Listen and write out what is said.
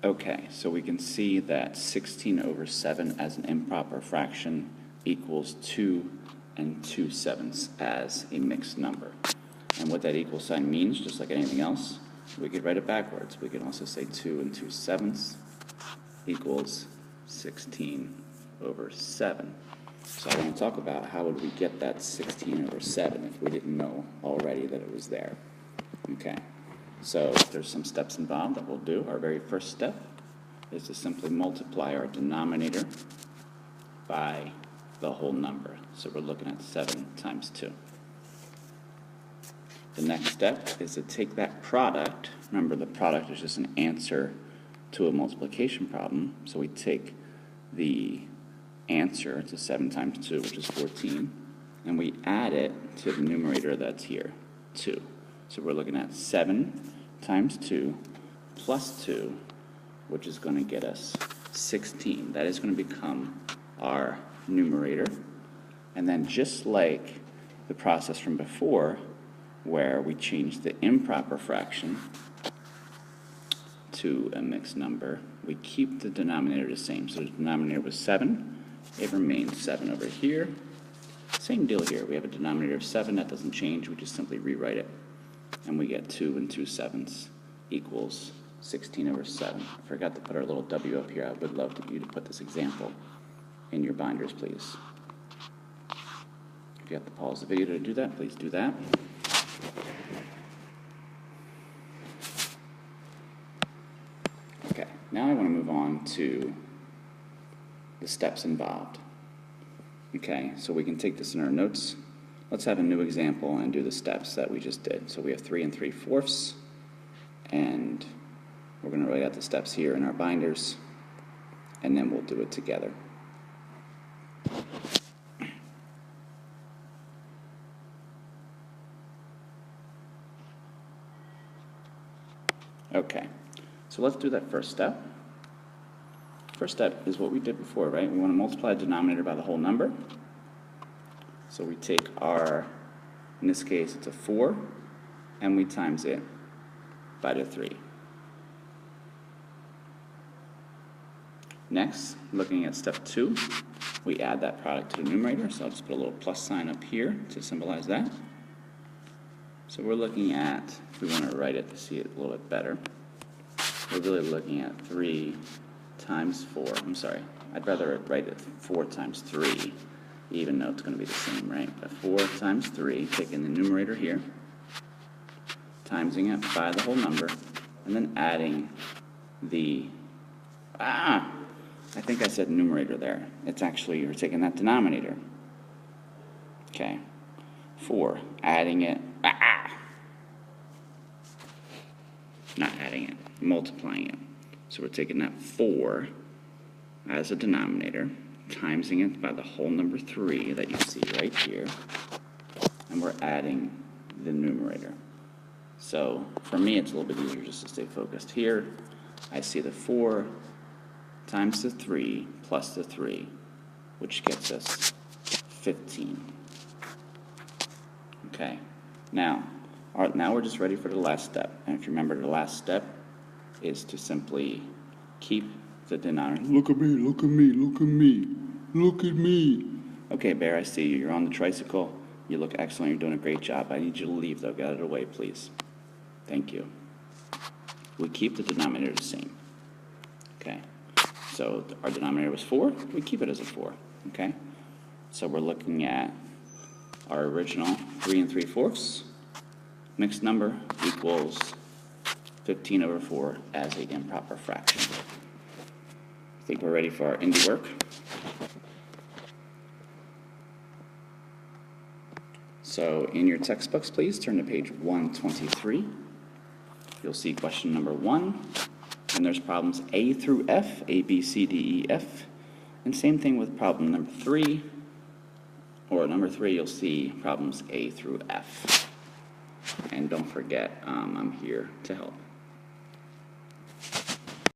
Okay, so we can see that 16 over 7 as an improper fraction equals 2 and 2/7 as a mixed number. And what that equal sign means, just like anything else, we could write it backwards. We can also say 2 and 2/7 equals 16 over 7. So I want to talk about how would we get that 16 over 7 if we didn't know already that it was there. Okay, so there's some steps involved that we'll do. Our very first step is to simply multiply our denominator by the whole number. So we're looking at 7 times 2. The next step is to take that product. Remember, the product is just an answer to a multiplication problem. So we take the answer to 7 times 2, which is 14, and we add it to the numerator that's here, 2. So we're looking at 7 times 2 plus 2, which is going to get us 16. That is going to become our numerator. And then just like the process from before, where we changed the improper fraction to a mixed number, we keep the denominator the same. So the denominator was 7. It remains 7 over here. Same deal here. We have a denominator of 7. That doesn't change. We just simply rewrite it. And we get 2 and 2/7 equals 16 over 7. I forgot to put our little W up here. I would love you to put this example in your binders, please. If you have to pause the video to do that, please do that. Okay, now I want to move on to the steps involved. Okay, so we can take this in our notes. Let's have a new example and do the steps that we just did. So we have 3 3/4, and we're going to write out the steps here in our binders, and then we'll do it together. Okay, so let's do that first step. First step is what we did before, right? We want to multiply the denominator by the whole number. So we take our, in this case it's a 4, and we times it by the 3. Next, looking at step 2, we add that product to the numerator. So I'll just put a little plus sign up here to symbolize that. So we're looking at, if we want to write it to see it a little bit better, we're really looking at 3 times 4. I'm sorry, I'd rather write it 4 times 3, even though it's going to be the same, right? But 4 times 3, taking the numerator here, timesing it by the whole number, and then adding the, I think I said numerator there. It's actually, you're taking that denominator. Okay, 4, adding it, not adding it, multiplying it. So we're taking that 4 as a denominator, timesing it by the whole number 3 that you see right here, and we're adding the numerator. So for me, it's a little bit easier just to stay focused here. I see the 4 times the 3 plus the 3, which gets us 15. Okay, now we're just ready for the last step. And if you remember, the last step is to simply keep the denominator. Look at me, look at me, look at me, look at me. Okay, Bear, I see you. You're on the tricycle. You look excellent. You're doing a great job. I need you to leave, though. Get out of the way, please. Thank you. We keep the denominator the same. Okay, so our denominator was 4. We keep it as a 4. Okay, so we're looking at our original 3 3/4 mixed number equals 15 over 4 as an improper fraction. I think we're ready for our indie work. So in your textbooks, please turn to page 123. You'll see question number 1, and there's problems A through F, A, B, C, D, E, F. And same thing with problem number 3, or number 3, you'll see problems A through F. And don't forget, I'm here to help.